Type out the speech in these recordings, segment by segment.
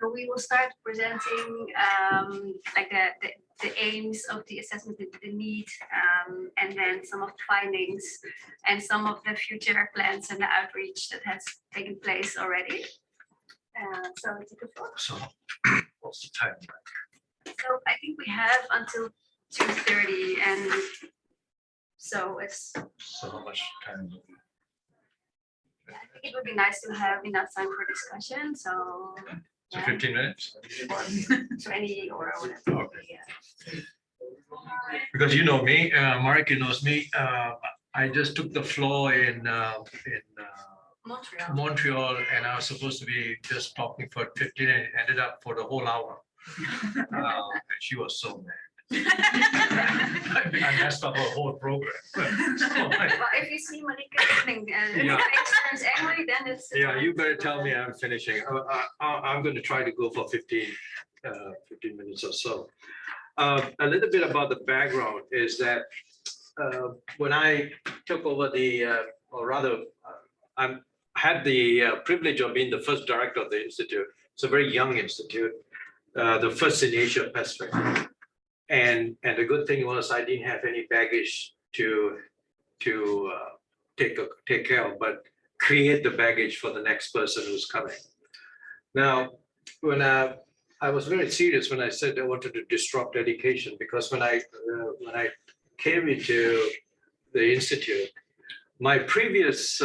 So we will start presenting like the aims of the assessment, the need, and then some of the findings and some of the future plans and the outreach that has taken place already. So take the floor. So what's the time? So I think we have until 2:30, and so it's. So how much time? I think it would be nice to have enough time for discussion. So. So 15 minutes? 20 or whatever. Okay. Yeah. Because you know me, Mark knows me. I just took the floor in Montreal, and I was supposed to be just talking for 15, and it ended up for the whole hour. And she was so mad. I messed up her whole program. Well, if you see Nienke listening and turns angry, then it's. Yeah, you better tell me I'm finishing. I'm going to try to go for 15 minutes or so. A little bit about the background is that when I took over or rather, I had the privilege of being the first director of the institute. It's a very young institute, the first in Asia Pacific. And the good thing was I didn't have any baggage to take care of, but create the baggage for the next person who's coming. Now, when I was very serious when I said I wanted to disrupt education, because when I came into the institute, my previous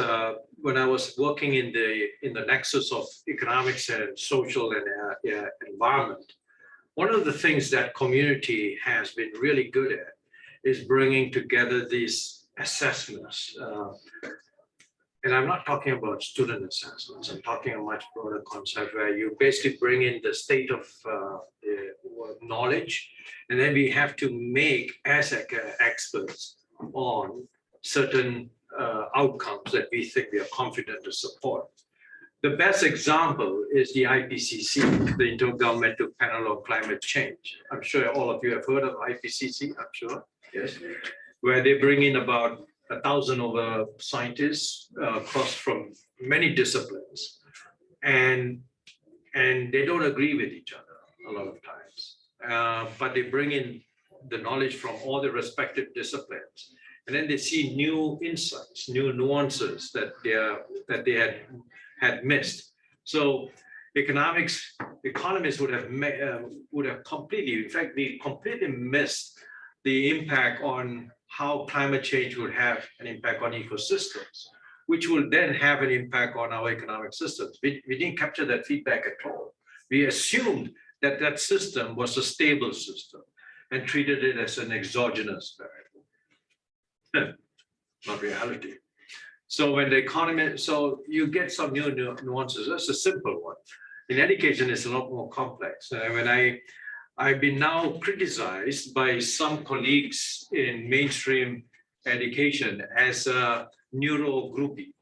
when I was working in the nexus of economics and social and environment. One of the things that community has been really good at is bringing together these assessments. And I'm not talking about student assessments. I'm talking a much broader concept where you basically bring in the state of knowledge, and then we have to make as experts on certain outcomes that we think we are confident to support. The best example is the IPCC, the Intergovernmental Panel on Climate Change. I'm sure all of you have heard of IPCC, I'm sure, yes, where they bring in about 1,000 over scientists across from many disciplines, and they don't agree with each other a lot of times, but they bring in the knowledge from all the respective disciplines, and then they see new insights, new nuances that they had missed. So economists would have completely, in fact, we completely missed the impact on how climate change would have an impact on ecosystems, which will then have an impact on our economic systems. We didn't capture that feedback at all. We assumed that system was a stable system and treated it as an exogenous variable. Not reality. So when the economy, so you get some new nuances. That's a simple one. In education, it's a lot more complex. When I've been now criticized by some colleagues in mainstream education as a neuro groupie.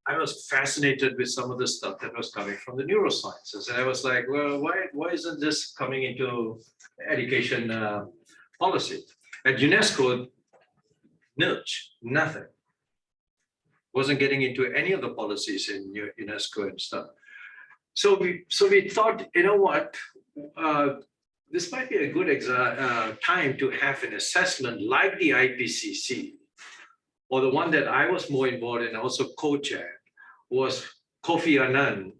I was fascinated with some of the stuff that was coming from the neurosciences. And I was like, well, why isn't this coming into education policy? At UNESCO, nothing. Wasn't getting into any of the policies in UNESCO and stuff. So we thought, you know what, this might be a good time to have an assessment like the IPCC, or the one that I was more involved in, also co-chaired, was Kofi Annan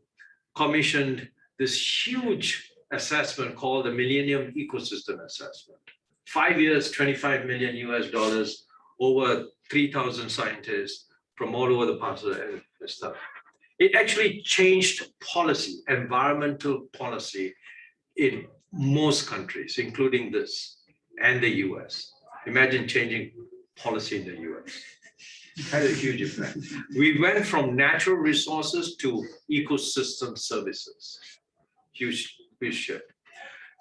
commissioned this huge assessment called the Millennium Ecosystem Assessment. 5 years, $25 million US, over 3,000 scientists from all over the parts of the stuff. It actually changed policy, environmental policy in most countries, including this and the US. Imagine changing policy in the US. It had a huge effect. We went from natural resources to ecosystem services. Huge shift.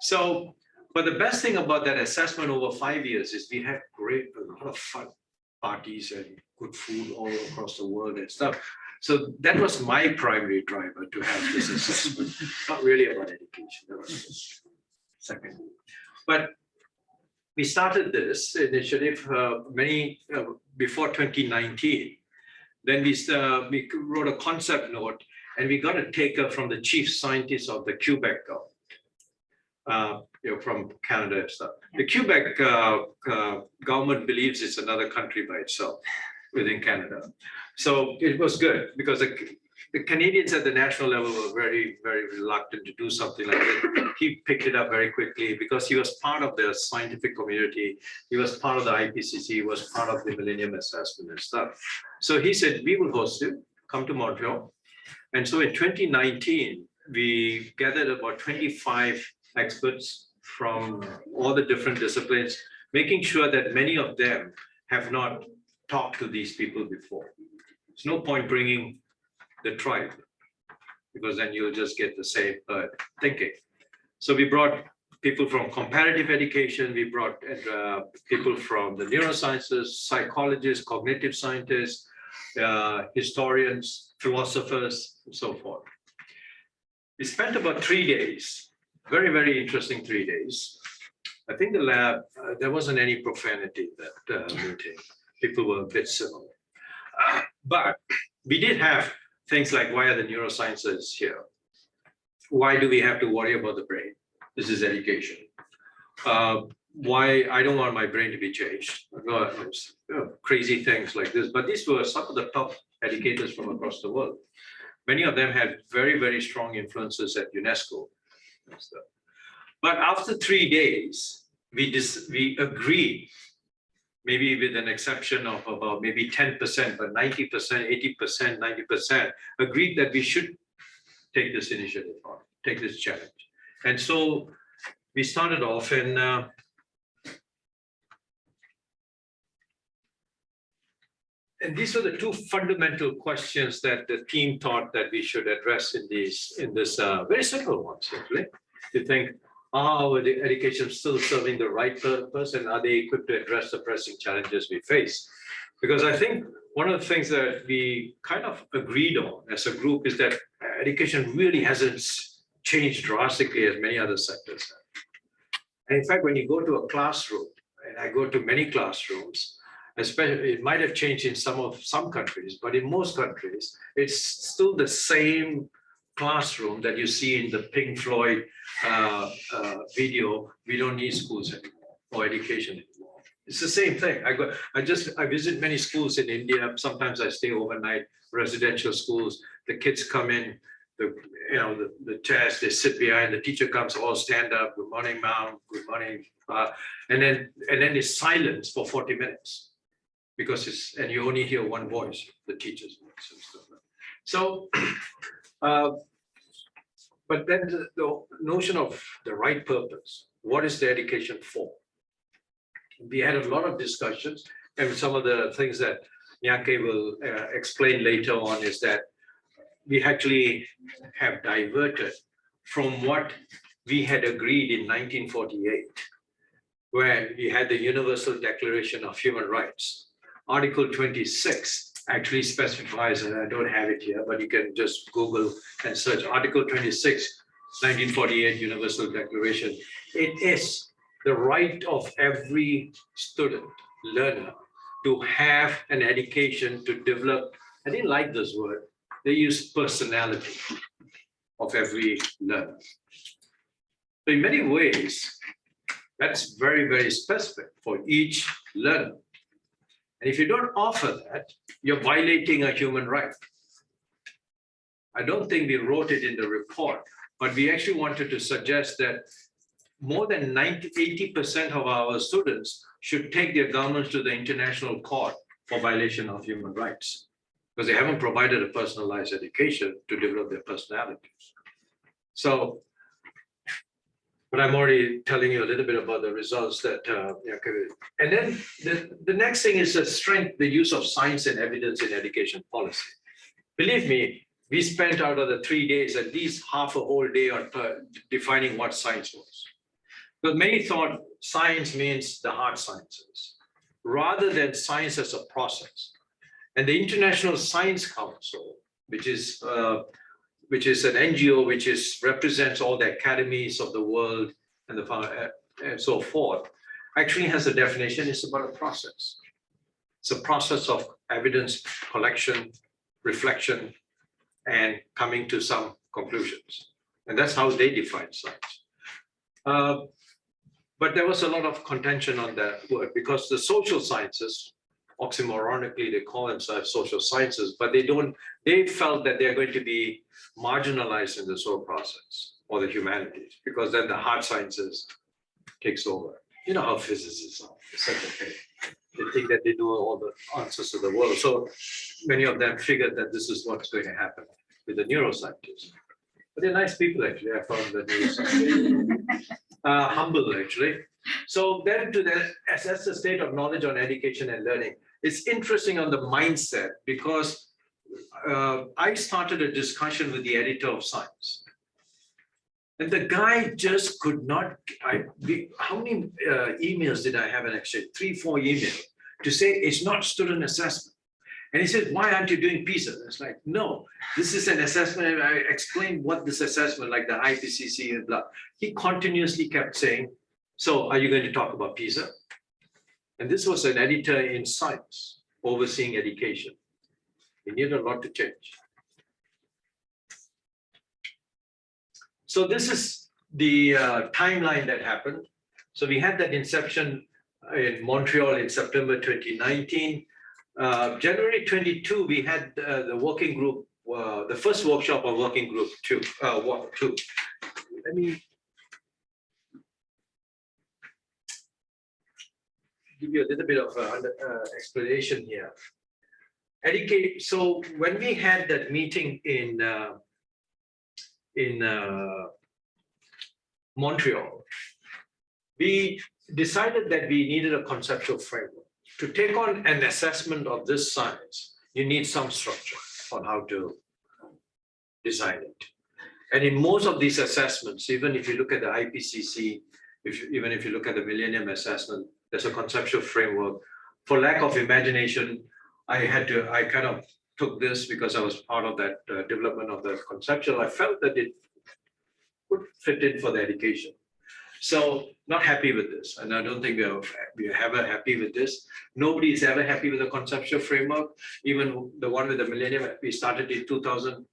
So, but the best thing about that assessment over 5 years is we had a lot of fun parties and good food all across the world and stuff. So that was my primary driver to have this assessment, not really about education. That was second. But we started this initiative before 2019. Then we wrote a concept note, and we got a taker from the chief scientist of the Quebec government, from Canada and stuff. The Quebec government believes it's another country by itself within Canada. So it was good because the Canadians at the national level were very, very reluctant to do something like that. He picked it up very quickly because he was part of the scientific community. He was part of the IPCC, he was part of the Millennium Assessment and stuff. So he said, we will host you, come to Montreal. And so in 2019, we gathered about 25 experts from all the different disciplines, making sure that many of them have not talked to these people before. There's no point bringing the tribe, because then you'll just get the same thinking. So we brought people from comparative education, we brought people from the neurosciences, psychologists, cognitive scientists, historians, philosophers, and so forth. We spent about 3 days, very, very interesting 3 days. I think the lab, there wasn't any profanity in that meeting. People were a bit civil. But we did have things like, why are the neurosciences here? Why do we have to worry about the brain? This is education. Why I don't want my brain to be changed. Crazy things like this. But these were some of the top educators from across the world. Many of them had very, very strong influences at UNESCO and stuff. But after 3 days, we agreed, maybe with an exception of about maybe 10%, but 90%, 80%, 90% agreed that we should take this initiative on, take this challenge. And so we started off in and these were the two fundamental questions that the team thought that we should address in this very simple ones, actually. You think, are the education still serving the right purpose, and are they equipped to address the pressing challenges we face? Because I think one of the things that we kind of agreed on as a group is that education really hasn't changed drastically as many other sectors have. And in fact, when you go to a classroom, and I go to many classrooms, especially it might have changed in some countries, but in most countries, it's still the same classroom that you see in the Pink Floyd video. We don't need schools anymore or education anymore. It's the same thing. I visit many schools in India. Sometimes I stay overnight, residential schools. The kids come in, the chairs, they sit behind, the teacher comes, all stand up, good morning, ma'am, good morning. And then it's silence for 40 minutes because and you only hear one voice, the teacher's voice and stuff like that. So, but then the notion of the right purpose, what is the education for? We had a lot of discussions, and some of the things that Nienke will explain later on is that we actually have diverted from what we had agreed in 1948, where we had the Universal Declaration of Human Rights. Article 26 actually specifies, and I don't have it here, but you can just Google and search Article 26, 1948 Universal Declaration. It is the right of every student, learner, to have an education to develop, I didn't like this word, they use personality of every learner. So in many ways, that's very, very specific for each learner. And if you don't offer that, you're violating a human right. I don't think we wrote it in the report, but we actually wanted to suggest that more than 80% of our students should take their governments to the international court for violation of human rights, because they haven't provided a personalized education to develop their personalities. So, but I'm already telling you a little bit about the results that, and then the next thing is the use of science and evidence in education policy. Believe me, we spent out of the 3 days at least half a whole day on defining what science was. But many thought science means the hard sciences, rather than science as a process. And the International Science Council, which is an NGO which represents all the academies of the world and so forth, actually has a definition. It's about a process. It's a process of evidence collection, reflection, and coming to some conclusions. And that's how they define science. But there was a lot of contention on that word because the social sciences, oxymoronically, they call themselves social sciences, but they felt that they're going to be marginalized in this whole process, or the humanities, because then the hard sciences takes over. You know how physicists are, it's such a thing. They think that they know all the answers to the world. So many of them figured that this is what's going to happen with the neuroscientists. But they're nice people, actually. I found the neuroscientists humble, actually. So then to assess the state of knowledge on education and learning, it's interesting on the mindset because I started a discussion with the editor of Science. And the guy just could not, how many emails did I have in Exchange? 3-4 emails to say it's not student assessment. And he said, why aren't you doing PISA? It's like, no, this is an assessment. And I explained what this assessment, like the IPCC and blah. He continuously kept saying, so are you going to talk about PISA? And this was an editor in Science, overseeing education. We need a lot to change. So this is the timeline that happened. So we had that inception in Montreal in September 2019. January 22, we had the working group, the first workshop of working group two. Let me give you a little bit of explanation here. So when we had that meeting in Montreal, we decided that we needed a conceptual framework. To take on an assessment of this science, you need some structure on how to design it. And in most of these assessments, even if you look at the IPCC, even if you look at the Millennium Assessment, there's a conceptual framework. For lack of imagination, I kind of took this because I was part of that development of the conceptual. I felt that it would fit in for the education. So not happy with this. And I don't think we're ever happy with this. Nobody is ever happy with the conceptual framework. Even the one with the Millennium, we started in 2000.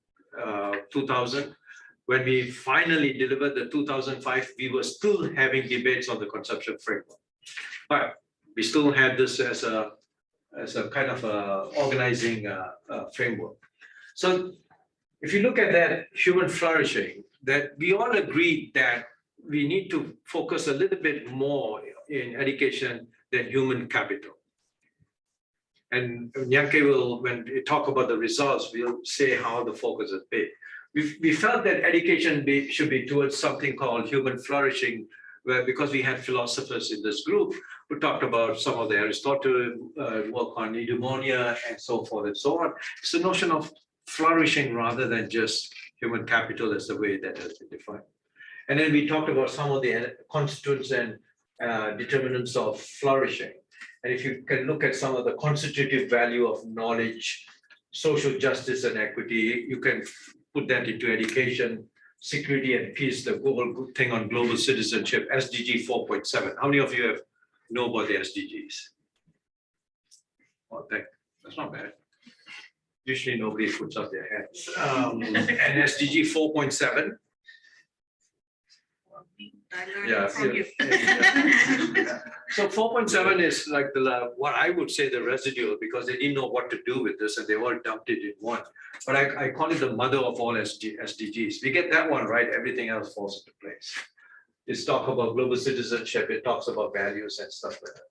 When we finally delivered the 2005, we were still having debates on the conceptual framework. But we still had this as a kind of organizing framework. So if you look at that human flourishing, that we all agreed that we need to focus a little bit more in education than human capital. And Nienke will, when we talk about the results, we'll say how the focus is big. We felt that education should be towards something called human flourishing, where because we had philosophers in this group who talked about some of the Aristotle work on eudaimonia and so forth and so on. It's the notion of flourishing rather than just human capital as the way that has been defined. And then we talked about some of the constituents and determinants of flourishing. And if you can look at some of the constitutive value of knowledge, social justice and equity, you can put that into education, security and peace, the whole thing on global citizenship, SDG 4.7. How many of you know about the SDGs? Oh, that's not bad. Usually nobody puts up their hands. And SDG 4.7. Yeah. So 4.7 is like what I would say the residual, because they didn't know what to do with this and they all dumped it in one. But I call it the mother of all SDGs. We get that one right, everything else falls into place. It's talk about global citizenship, it talks about values and stuff like that.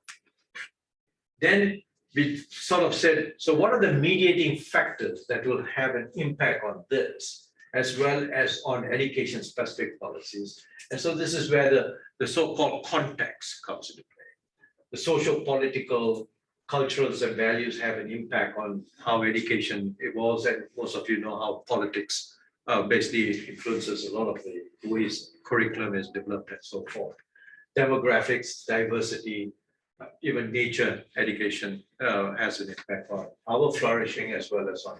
Then we sort of said, so what are the mediating factors that will have an impact on this, as well as on education specific policies? And so this is where the so-called context comes into play. The social, political, cultures and values have an impact on how education evolves, and most of you know how politics basically influences a lot of the ways curriculum is developed and so forth. Demographics, diversity, even nature education has an impact on our flourishing as well as on.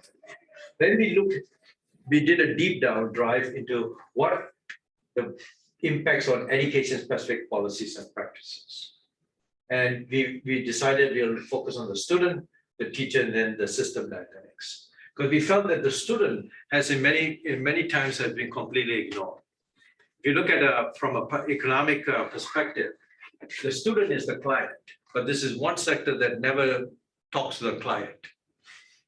Then we did a deep down drive into what the impacts on education specific policies and practices. And we decided we'll focus on the student, the teacher, and then the system dynamics. because we felt that the student has in many times has been completely ignored. If you look at from an economic perspective, the student is the client, but this is one sector that never talks to the client.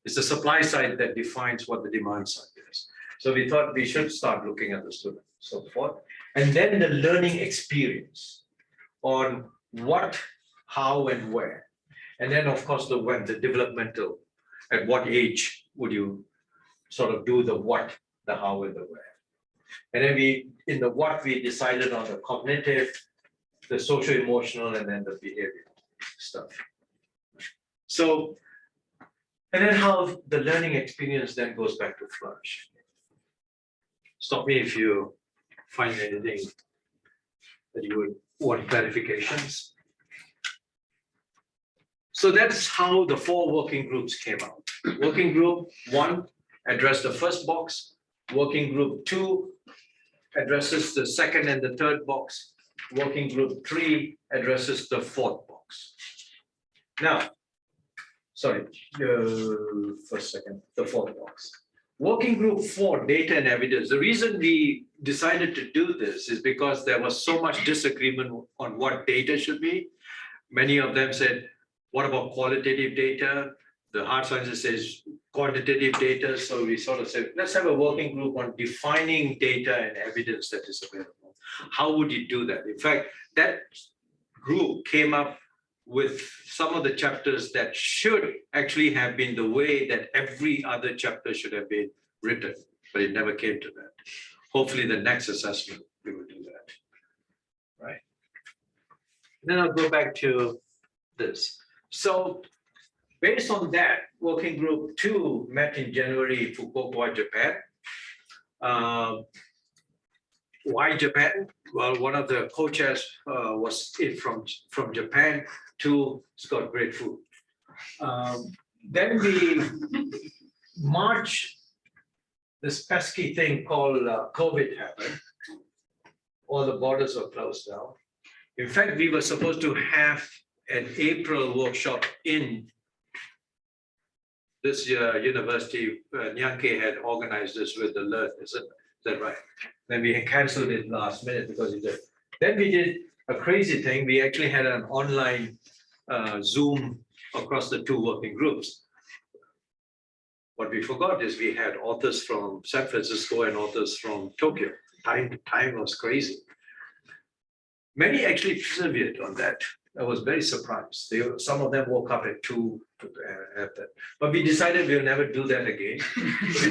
It's the supply side that defines what the demand side is. So we thought we should start looking at the student, so forth. And then the learning experience on what, how, and where. And then, of course, the when, the developmental, at what age would you sort of do the what, the how, and the where. And then in the what, we decided on the cognitive, the social-emotional, and then the behavioral stuff. So, and then how the learning experience then goes back to flourish. Stop me if you find anything that you would want clarifications. So that's how the 4 working groups came out. Working group 1 addressed the first box. Working group 2 addresses the second and the third box. Working group 3 addresses the 4th box. Now, sorry, first, second, the 4th box. Working group 4, data and evidence. The reason we decided to do this is because there was so much disagreement on what data should be. Many of them said, what about qualitative data? The hard sciences says quantitative data. So we sort of said, let's have a working group on defining data and evidence that is available. How would you do that? In fact, that group came up with some of the chapters that should actually have been the way that every other chapter should have been written, but it never came to that. Hopefully the next assessment, we will do that, right? Then I'll go back to this. So based on that, working group 2 met in January, Fukuoka, Japan. Why Japan? Well, one of the co-chairs was from Japan. 2, it's got great food. Then March, this pesky thing called COVID happened. All the borders were closed down. In fact, we were supposed to have an April workshop in this university. Nienke had organized this with the LEARN, is that right? Then we canceled it last minute because it did. Then we did a crazy thing. We actually had an online Zoom across the 2 working groups. What we forgot is we had authors from San Francisco and authors from Tokyo. Time was crazy. Many actually persevered on that. I was very surprised. Some of them woke up at 2 to have that. But we decided we'll never do that again.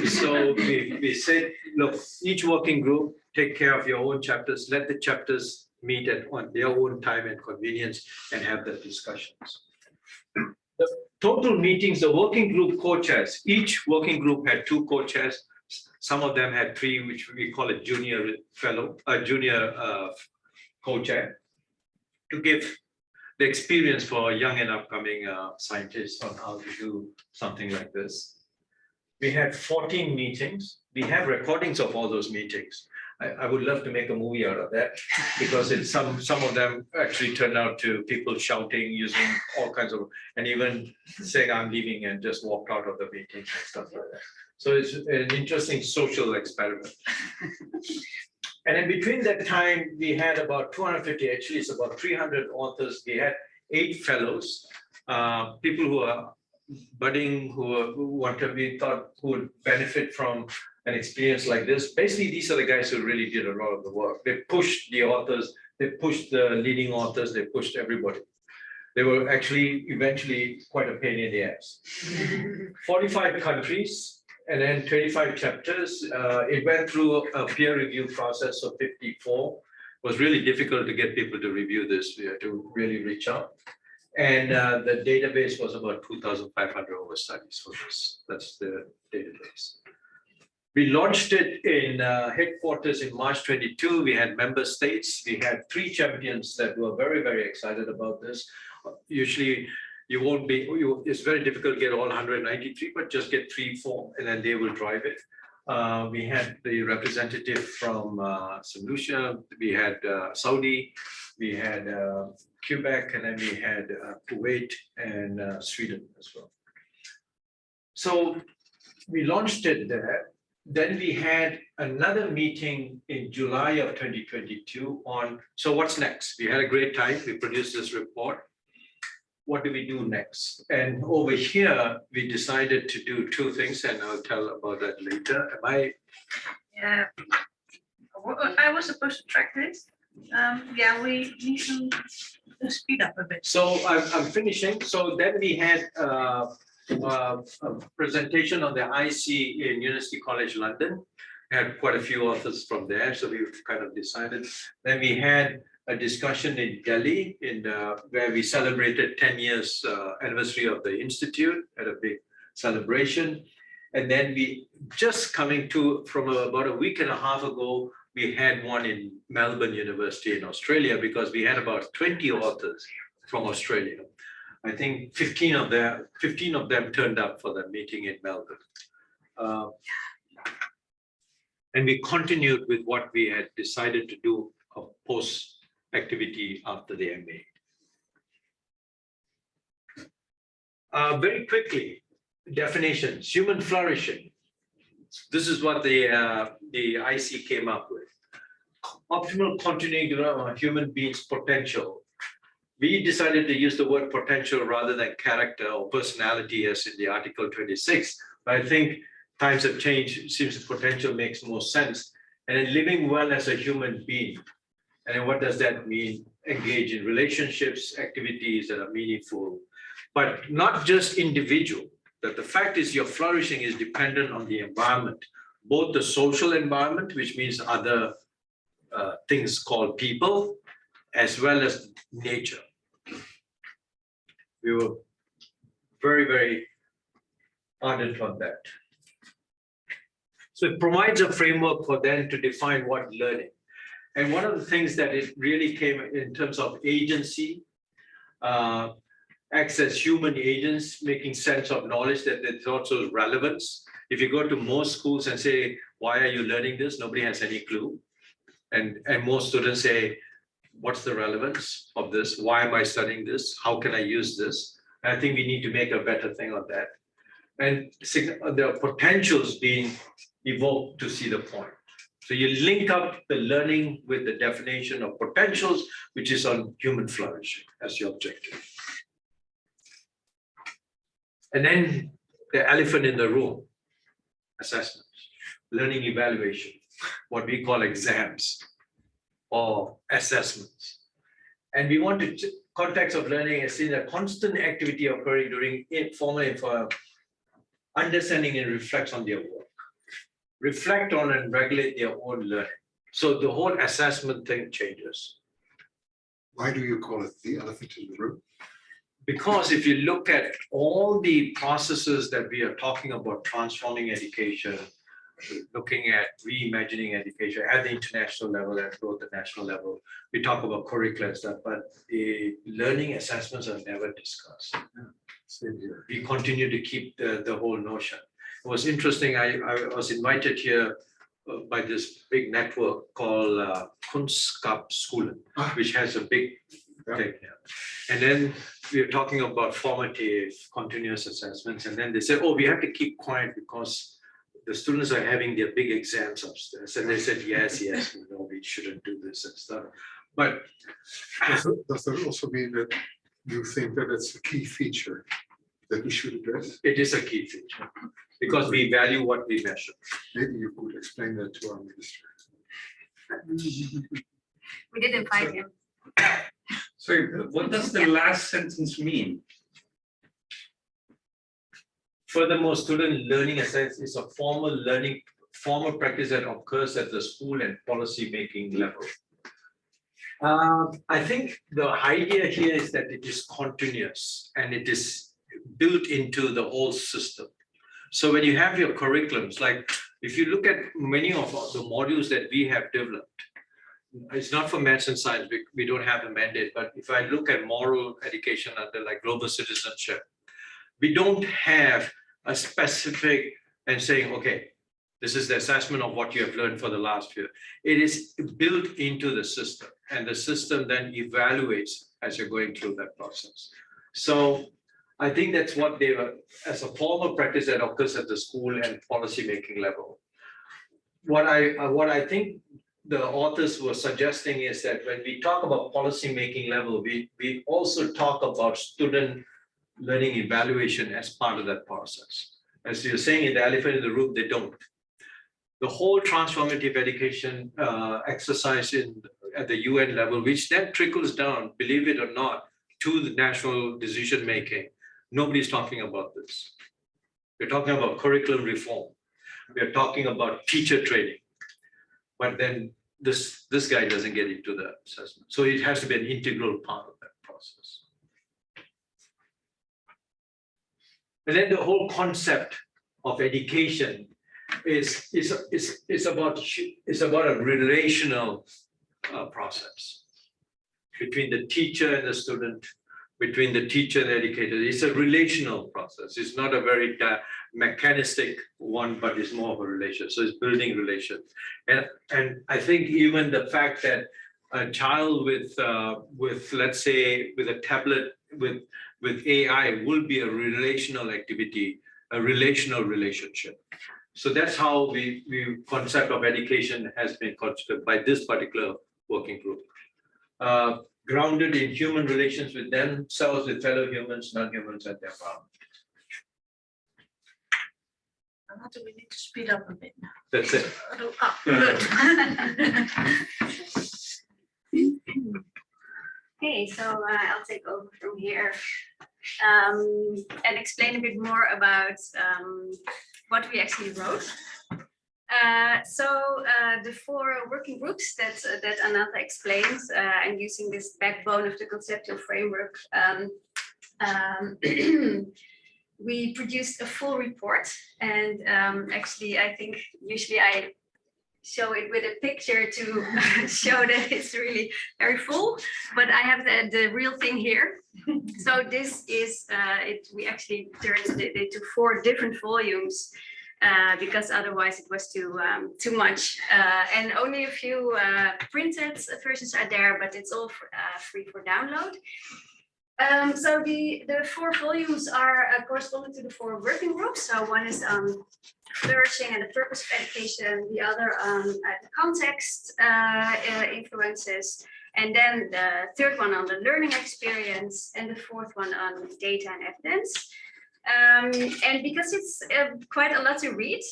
So we said, look, each working group, take care of your own chapters. Let the chapters meet on their own time and convenience and have the discussions. The total meetings, the working group co-chairs, each working group had 2 co-chairs. Some of them had 3, which we call a junior fellow, a junior co-chair, to give the experience for young and upcoming scientists on how to do something like this. We had 14 meetings. We have recordings of all those meetings. I would love to make a movie out of that because it's some of them actually turned out to people shouting, using all kinds of, and even saying I'm leaving and just walked out of the meeting and stuff like that. So it's an interesting social experiment. And in between that time, we had about 250, actually it's about 300 authors. We had 8 fellows, people who are budding, who would benefit from an experience like this. Basically, these are the guys who really did a lot of the work. They pushed the authors, they pushed the leading authors, they pushed everybody. They were actually eventually quite a pain in the ass. 45 countries. And then 25 chapters. It went through a peer review process of 54. It was really difficult to get people to review this. We had to really reach out. And the database was about 2,500 over studies for this. That's the database. We launched it in headquarters in March 22. We had member states. We had 3 champions that were very, very excited about this. Usually, you won't be, it's very difficult to get all 193, but just get 3, 4, and then they will drive it. We had the representative from St. Lucia, we had Saudi, we had Quebec, and then we had Kuwait and Sweden as well. So we launched it there. Then we had another meeting in July of 2022 on, so what's next? We had a great time. We produced this report. What do we do next? And over here, we decided to do two things, and I'll tell about that later. Yeah, I was supposed to track this. Yeah, we need to speed up a bit. So I'm finishing. So then we had a presentation on the IC in University College London. We had quite a few authors from there, so we've kind of decided. Then we had a discussion in Delhi where we celebrated 10 years anniversary of the Institute at a big celebration. And then we just coming to from about a week and a half ago, we had one in Melbourne University in Australia, because we had about 20 authors from Australia. I think 15 of them turned up for the meeting in Melbourne. And we continued with what we had decided to do of post activity after the MA. Very quickly, definitions: human flourishing. This is what the IC came up with. Optimal continuing development of human beings' potential. We decided to use the word potential rather than character or personality as in the Article 26. But I think times have changed. It seems the potential makes more sense. And then living well as a human being. And then what does that mean? Engage in relationships, activities that are meaningful, but not just individual. That the fact is your flourishing is dependent on the environment, both the social environment, which means other things called people, as well as nature. We were very, very ardent on that. So it provides a framework for them to define what learning. And one of the things that it really came in terms of agency, acts as human agents, making sense of knowledge that they thought was relevance. If you go to most schools and say, why are you learning this? Nobody has any clue. And most students say, what's the relevance of this? Why am I studying this? How can I use this? And I think we need to make a better thing of that. And the potentials being evoked to see the point. So you link up the learning with the definition of potentials, which is on human flourishing as your objective. And then the elephant in the room, assessments, learning evaluation, what we call exams or assessments. And we want to, context of learning is in a constant activity occurring during informal understanding and reflects on their work. Reflect on and regulate their own learning. So the whole assessment thing changes. Why do you call it the elephant in the room? Because if you look at all the processes that we are talking about, transforming education, looking at reimagining education at the international level and both the national level, we talk about curricula and stuff, but the learning assessments are never discussed. We continue to keep the whole notion. It was interesting. I was invited here by this big network called Kunskapsskolen, which has a big thing here. And then we were talking about formative continuous assessments. And then they said, oh, we have to keep quiet because the students are having their big exams upstairs. And they said, yes, we know we shouldn't do this and stuff. But does that also mean that you think that it's a key feature that we should address? It is a key feature because we value what we measure. Maybe you could explain that to our minister. We did invite him. Sorry, what does the last sentence mean? Furthermore, student learning assessment is a formal practice that occurs at the school and policy making level. I think the idea here is that it is continuous and it is built into the whole system. So when you have your curriculums, like if you look at many of the modules that we have developed, it's not for maths and science, we don't have a mandate, but if I look at moral education under like global citizenship, we don't have a specific and saying, okay, this is the assessment of what you have learned for the last year. It is built into the system and the system then evaluates as you're going through that process. So I think that's what they were, as a form of practice that occurs at the school and policy making level. What I think the authors were suggesting is that when we talk about policy making level, we also talk about student learning evaluation as part of that process. As you're saying, in the elephant in the room, they don't. The whole transformative education exercise at the UN level, which then trickles down, believe it or not, to the national decision making. Nobody's talking about this. We're talking about curriculum reform. We're talking about teacher training. But then this guy doesn't get into the assessment. So it has to be an integral part of that process. And then the whole concept of education is about a relational process between the teacher and the student, between the teacher and the educator. It's a relational process. It's not a very mechanistic one, but it's more of a relation. So it's building relations. And I think even the fact that a child with let's say with a tablet with AI will be a relational activity, a relational relationship. So that's how we concept of education has been constructed by this particular working group. Grounded in human relations with themselves, with fellow humans, non-humans, and their environment. Anantha, we need to speed up a bit now. That's it. Okay, so I'll take over from here and explain a bit more about what we actually wrote. The 4 working groups that Anantha explains, and using this backbone of the conceptual framework, we produced a full report. And actually, I think usually I show it with a picture to show that it's really very full, but I have the real thing here. So this is, we actually turned it into 4 different volumes. Because otherwise it was too much, and only a few printed versions are there, but it's all free for download. So the 4 volumes are corresponding to the 4 working groups. So one is flourishing and the purpose of education, the other the context influences, and then the 3rd one on the learning experience, and the 4th one on data and evidence. And because it's quite a lot to read,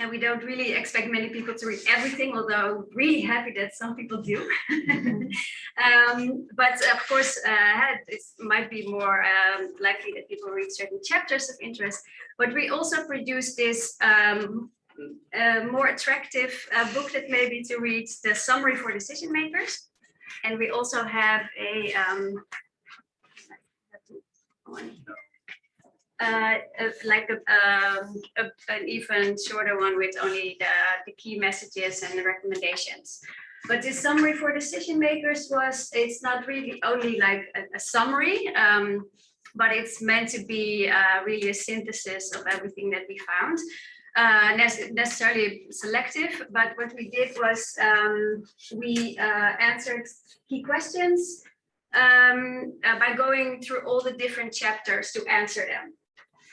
and we don't really expect many people to read everything, although I'm really happy that some people do. But of course, it might be more likely that people read certain chapters of interest. But we also produced this more attractive booklet maybe to read, the summary for decision makers. And we also have an even shorter one with only the key messages and the recommendations. But this summary for decision makers it's not really only like a summary, but it's meant to be really a synthesis of everything that we found. Necessarily selective, but what we did was we answered key questions by going through all the different chapters to answer them.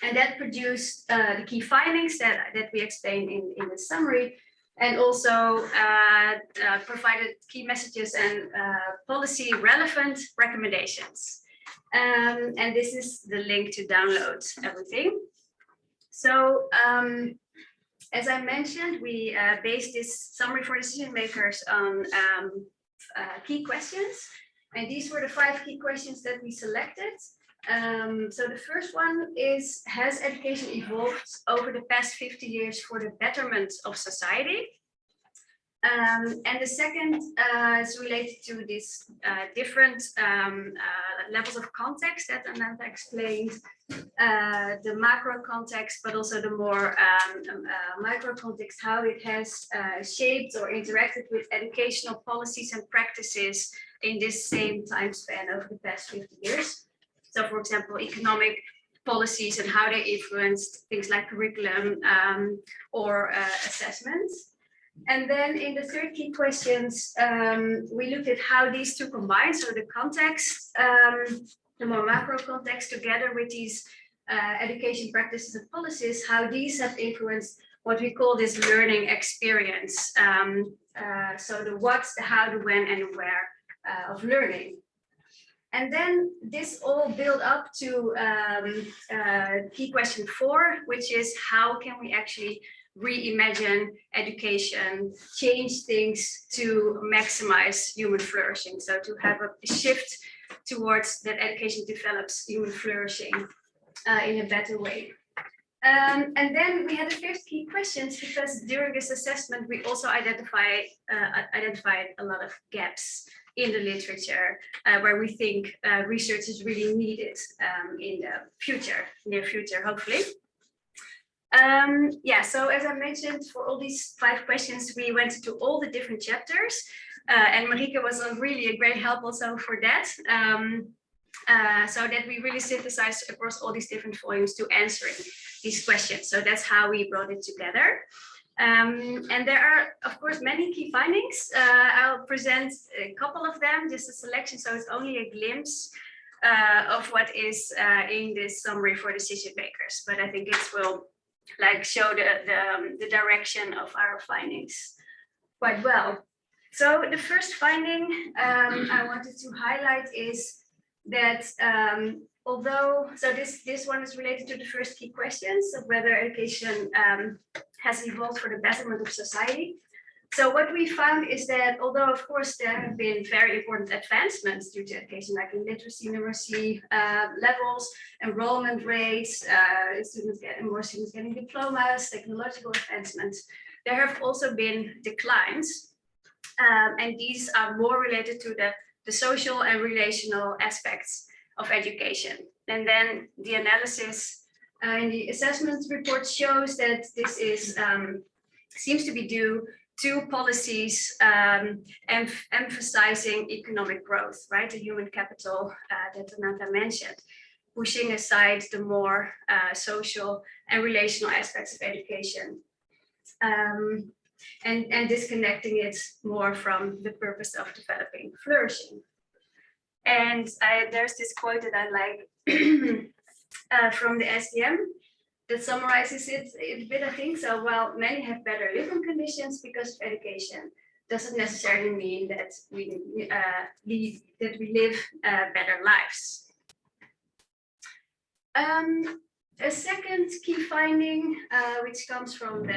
And that produced the key findings that we explained in the summary, and also provided key messages and policy relevant recommendations. And this is the link to download everything. So as I mentioned, we based this summary for decision makers on key questions. And these were the 5 key questions that we selected. So the first one is, has education evolved over the past 50 years for the betterment of society? And the second is related to these different levels of context that Anantha explained, the macro context, but also the more micro context, how it has shaped or interacted with educational policies and practices in this same time span over the past 50 years. So for example, economic policies and how they influenced things like curriculum or assessments. And then in the 3rd key questions, we looked at how these 2 combine. So the context the more macro context, together with these education practices and policies, how these have influenced what we call this learning experience. So the what, the how, the when, and the where of learning. And then this all built up to key question 4, which is how can we actually reimagine education, change things to maximize human flourishing. So to have a shift towards that education develops human flourishing in a better way. And then we had the 5th key questions, because during this assessment, we also identified a lot of gaps in the literature where we think research is really needed in the future, near future, hopefully. Yeah, so as I mentioned, for all these 5 questions, we went into all the different chapters, and Marieke was really a great help also for that. So that we really synthesized across all these different volumes to answering these questions. So that's how we brought it together. And there are, of course, many key findings. I'll present a couple of them, just a selection, so it's only a glimpse of what is in this summary for decision makers. But I think it will show the direction of our findings quite well. So the first finding I wanted to highlight is that although, so this one is related to the first key questions of whether education has evolved for the betterment of society. So what we found is that although of course there have been very important advancements due to education, like in literacy, numeracy levels, enrollment rates, more students getting diplomas, technological advancements, there have also been declines. And these are more related to the social and relational aspects of education. And then the analysis in the assessment report shows that this is seems to be due to policies emphasizing economic growth, right? The human capital that Anantha mentioned, pushing aside the more social and relational aspects of education. And disconnecting it more from the purpose of developing flourishing. And there's this quote that I like from the SDM that summarizes it a bit, I think. So while many have better living conditions because of education, doesn't necessarily mean that we live better lives. A second key finding, which comes from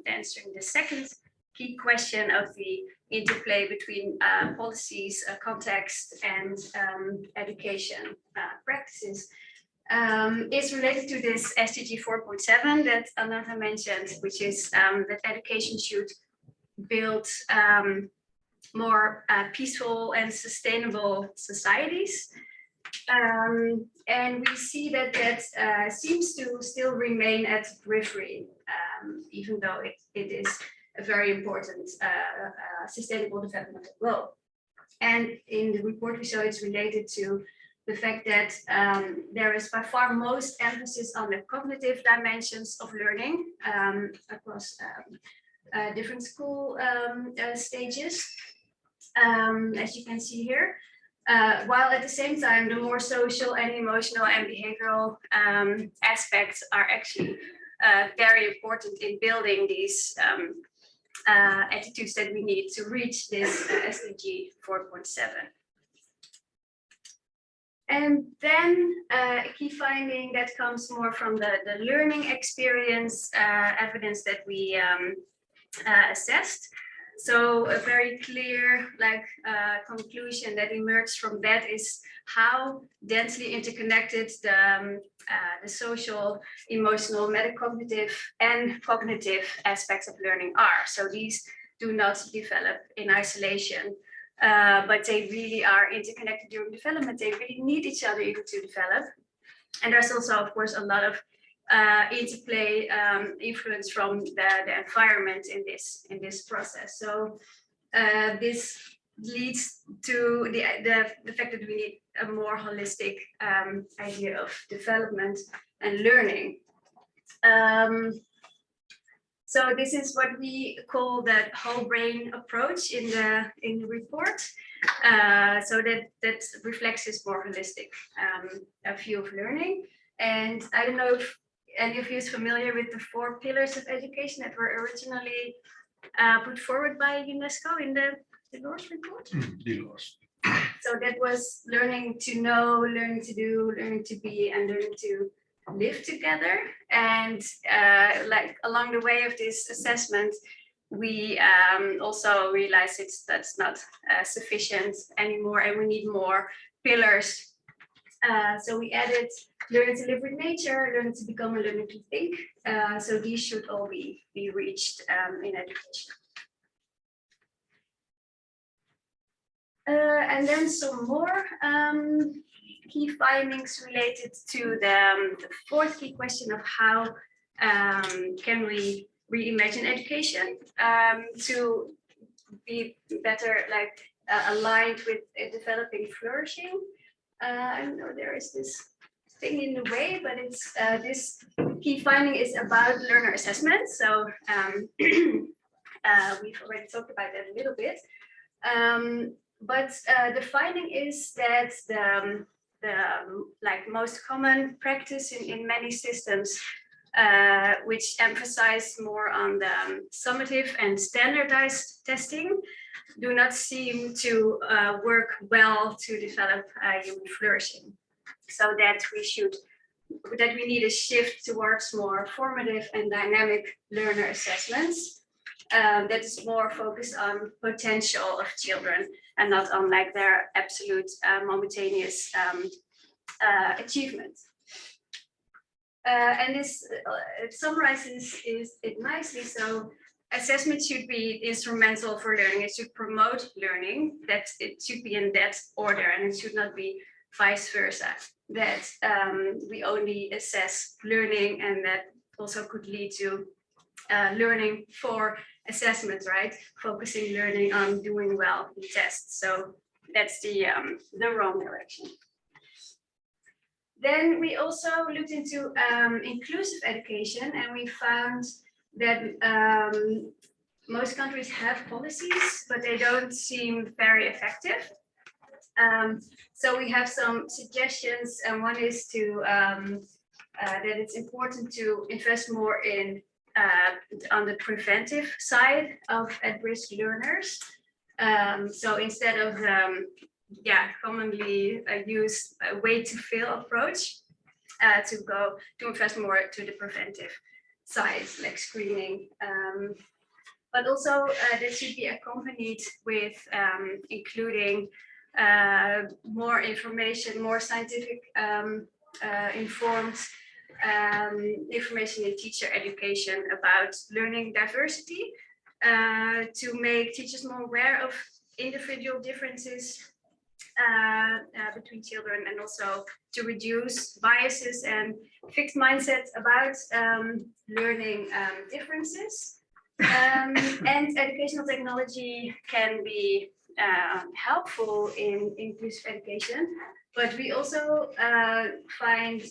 answering the second key question of the interplay between policies, context, and education practices, is related to this SDG 4.7 that Anantha mentioned, which is that education should build more peaceful and sustainable societies. And we see that seems to still remain at the periphery, even though it is a very important sustainable development goal. And in the report we show it's related to the fact that there is by far most emphasis on the cognitive dimensions of learning across different school stages, as you can see here. While at the same time, the more social and emotional and behavioral aspects are actually very important in building these attitudes that we need to reach this SDG 4.7. And then a key finding that comes more from the learning experience evidence that we assessed. So a very clear conclusion that emerged from that is how densely interconnected the social, emotional, metacognitive, and cognitive aspects of learning are. So these do not develop in isolation, but they really are interconnected during development. They really need each other even to develop. And there's also, of course, a lot of interplay influence from the environment in this process. So this leads to the fact that we need a more holistic idea of development and learning. So this is what we call the whole brain approach in the report. So that reflects this more holistic view of learning. And I don't know if any of you is familiar with the 4 pillars of education that were originally put forward by UNESCO in the Delors report. So that was learning to know, learning to do, learning to be, and learning to live together. And like along the way of this assessment, we also realized that's not sufficient anymore, and we need more pillars. So we added learning to live with nature, learning to become, and learning to think. So these should all be reached in education. And then some more key findings related to the 4th key question of how can we reimagine education to be better aligned with developing flourishing. I know there is this thing in the way, but it's this key finding is about learner assessment. So we've already talked about that a little bit. But the finding is that the most common practice in many systems, which emphasize more on the summative and standardized testing, do not seem to work well to develop human flourishing. So that we need a shift towards more formative and dynamic learner assessments that is more focused on potential of children and not on their absolute momentaneous achievement. And this summarizes it nicely. So assessment should be instrumental for learning. It should promote learning, that it should be in that order, and it should not be vice versa, that we only assess learning, and that also could lead to learning for assessment, right? Focusing learning on doing well in tests. So that's the wrong direction. Then we also looked into inclusive education, and we found that most countries have policies, but they don't seem very effective. So we have some suggestions, and one is to that it's important to invest more in on the preventive side of at-risk learners. So instead of commonly used way to fail approach, to invest more to the preventive side, like screening. But also that should be accompanied with including more information, more scientific informed information in teacher education about learning diversity, to make teachers more aware of individual differences between children, and also to reduce biases and fixed mindsets about learning differences. And educational technology can be helpful in inclusive education, but we also find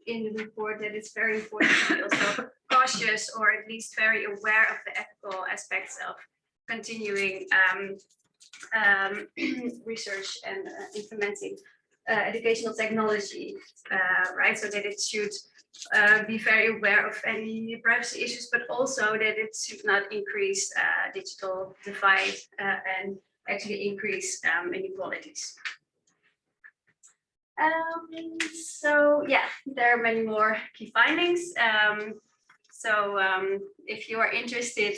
in the report that it's very important to be also cautious, or at least very aware of the ethical aspects of continuing research and implementing educational technology, right? So that it should be very aware of any privacy issues, but also that it should not increase digital divide and actually increase inequalities. So yeah, there are many more key findings. So if you are interested,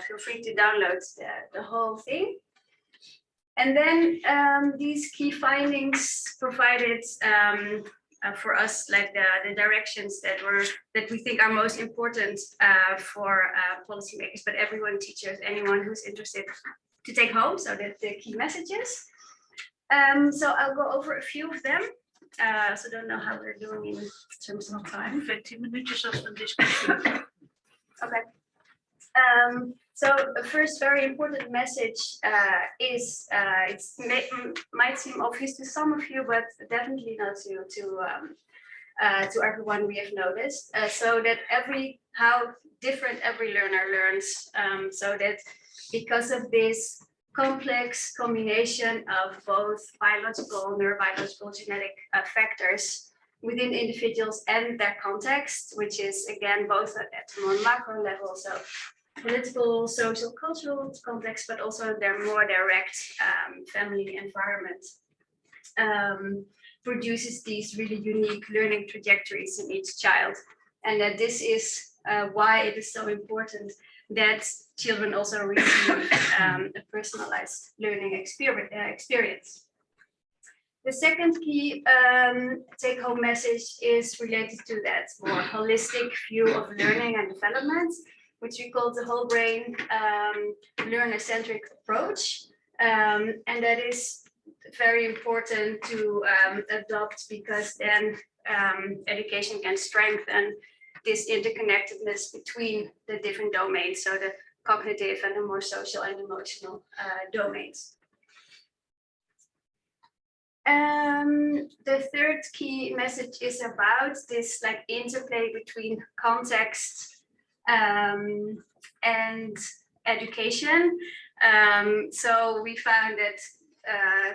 feel free to download the whole thing. And then these key findings provided for us like the directions that we think are most important for policymakers, but everyone, teachers, anyone who's interested to take home. So that the key messages. So I'll go over a few of them. So don't know how we're doing in terms of time. 20 minutes of discussion. Okay. So the first very important message is it might seem obvious to some of you, but definitely not to everyone we have noticed. So that every how different every learner learns, so that because of this complex combination of both biological, neurobiological, genetic factors within individuals and their context, which is again both at a more macro level, so political, social, cultural context, but also their more direct family environment, produces these really unique learning trajectories in each child. And that this is why it is so important that children also receive a personalized learning experience. The second key take-home message is related to that more holistic view of learning and development, which we call the whole brain learner-centric approach. And that is very important to adopt, because then education can strengthen this interconnectedness between the different domains, so the cognitive and the more social and emotional domains. The third key message is about this like interplay between context and education. So we found that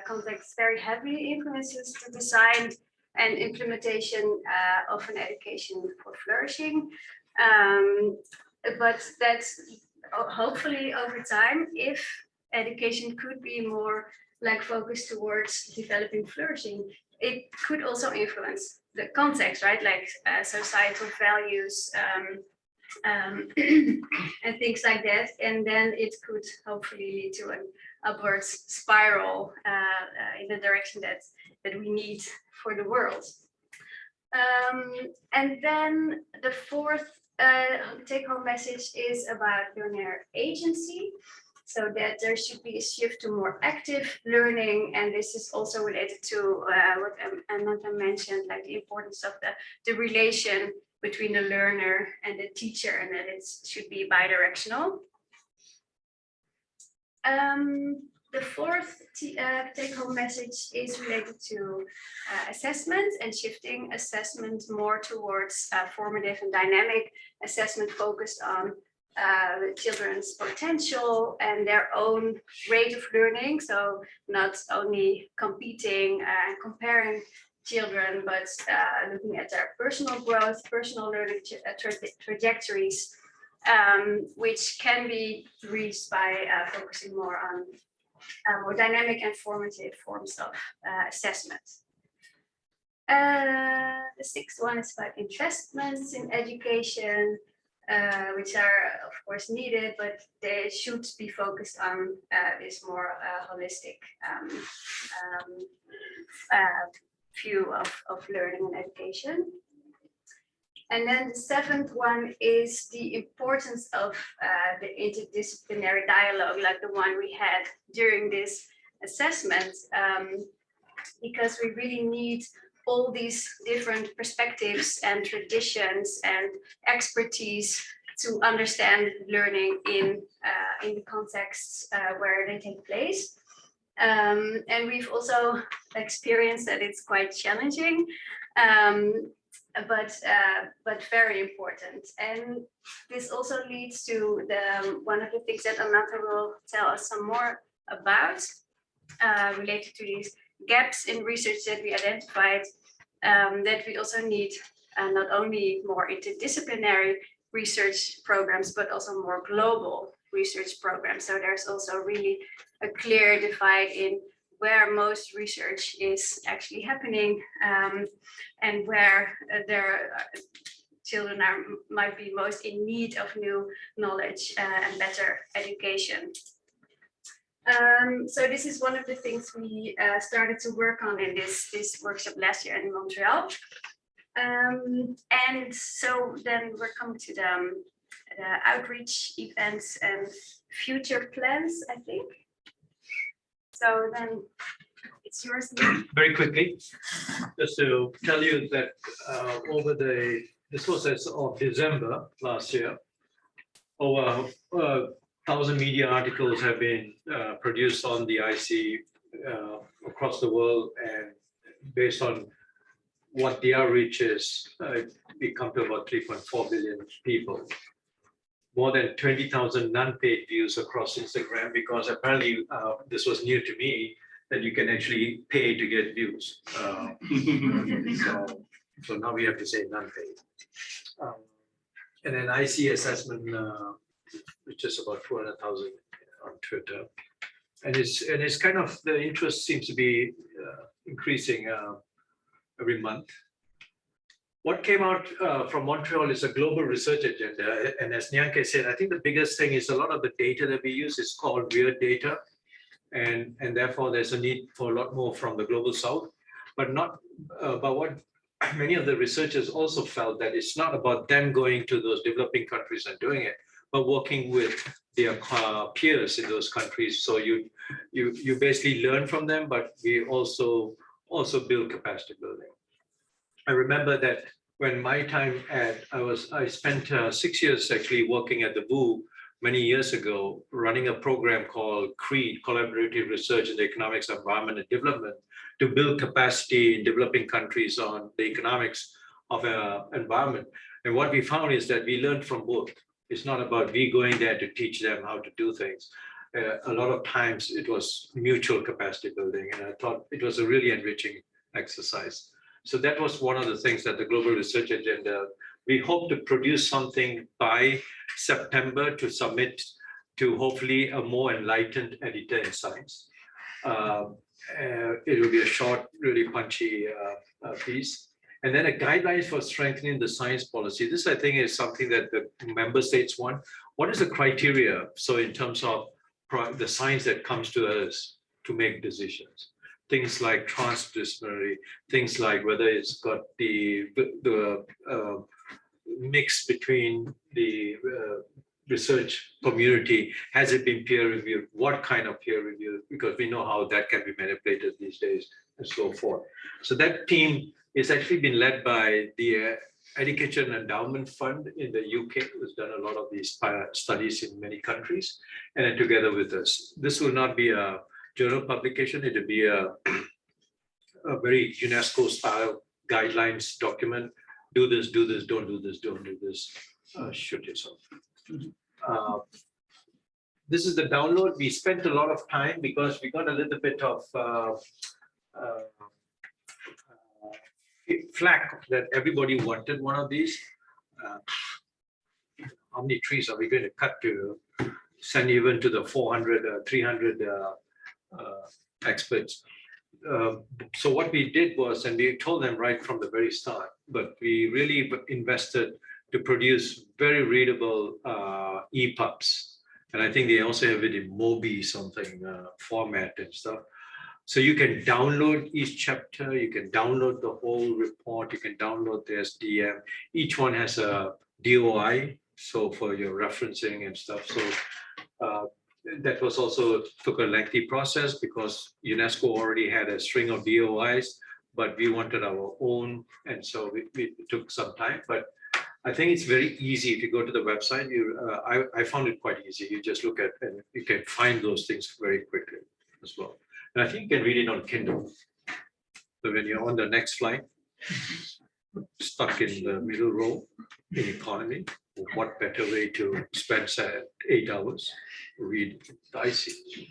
context very heavily influences the design and implementation of an education for flourishing. But that's hopefully over time, if education could be more like focused towards developing flourishing, it could also influence the context, right? Like societal values and things like that. And then it could hopefully lead to an upwards spiral in the direction that we need for the world. And then the fourth take-home message is about learner agency. So that there should be a shift to more active learning, and this is also related to what Anantha mentioned, like the importance of the relation between the learner and the teacher, and that it should be bidirectional. The fourth take-home message is related to assessment and shifting assessment more towards formative and dynamic assessment focused on children's potential and their own rate of learning. So not only competing and comparing children, but looking at their personal growth, personal learning trajectories, which can be reached by focusing more on more dynamic and formative forms of assessment. The sixth one is about investments in education, which are of course needed, but they should be focused on this more holistic view of learning and education. And then the seventh one is the importance of the interdisciplinary dialogue, like the one we had during this assessment, because we really need all these different perspectives and traditions and expertise to understand learning in the contexts where they take place. And we've also experienced that it's quite challenging, but very important. And this also leads to one of the things that Anantha will tell us some more about, related to these gaps in research that we identified, that we also need not only more interdisciplinary research programs, but also more global research programs. So there's also really a clear divide in where most research is actually happening, and where children might be most in need of new knowledge and better education. So this is one of the things we started to work on in this workshop last year in Montreal. And so then we're coming to the outreach events and future plans, I think. So then it's yours. Very quickly, just to tell you that this was as of December last year, over 1,000 media articles have been produced on the ISEEA across the world, and based on what the outreach is, we come to about 3.4 billion people. More than 20,000 non-paid views across Instagram, because apparently this was new to me, that you can actually pay to get views. So now we have to say non-paid. And then ISEEA assessment, which is about 200,000 on Twitter. And it's kind of, the interest seems to be increasing every month. What came out from Montreal is a global research agenda. And as Nienke said, I think the biggest thing is a lot of the data that we use is called weird data. And therefore there's a need for a lot more from the global south, but what many of the researchers also felt that it's not about them going to those developing countries and doing it, but working with their peers in those countries. So you basically learn from them, but we also build capacity building. I remember that when my time I spent 6 years actually working at the VU many years ago, running a program called CREED, Collaborative Research in the Economics of Environment and Development, to build capacity in developing countries on the economics of environment. And what we found is that we learned from both. It's not about we going there to teach them how to do things. A lot of times it was mutual capacity building, and I thought it was a really enriching exercise. So that was one of the things that the Global Research Agenda, we hope to produce something by September to submit to hopefully a more enlightened editor in science. It will be a short, really punchy piece. And then a guideline for strengthening the science policy. This, I think, is something that the member states want. What is the criteria? So in terms of the science that comes to us to make decisions, things like transdisciplinary, things like whether it's got the mix between the research community, has it been peer reviewed, what kind of peer review, because we know how that can be manipulated these days and so forth. So that team is actually been led by the Education Endowment Fund in the UK, who's done a lot of these studies in many countries, and then together with us. This will not be a journal publication, it will be a very UNESCO style guidelines document. Do this, don't do this, don't do this, shoot yourself. This is the download. We spent a lot of time because we got a little bit of flack that everybody wanted one of these. How many trees are we going to cut to send even to the 400, 300 experts? So what we did was, and we told them right from the very start, but we really invested to produce very readable EPUBs. And I think they also have it in Mobi something format and stuff. So you can download each chapter, you can download the whole report, you can download the SDM. Each one has a DOI, so for your referencing and stuff. So that was also took a lengthy process because UNESCO already had a string of DOIs, but we wanted our own. And so it took some time, but I think it's very easy. If you go to the website, I found it quite easy. You just look at and you can find those things very quickly as well. And I think you can read it on Kindle. So when you're on the next flight, stuck in the middle row in economy, what better way to spend 8 hours, read the ISEEA.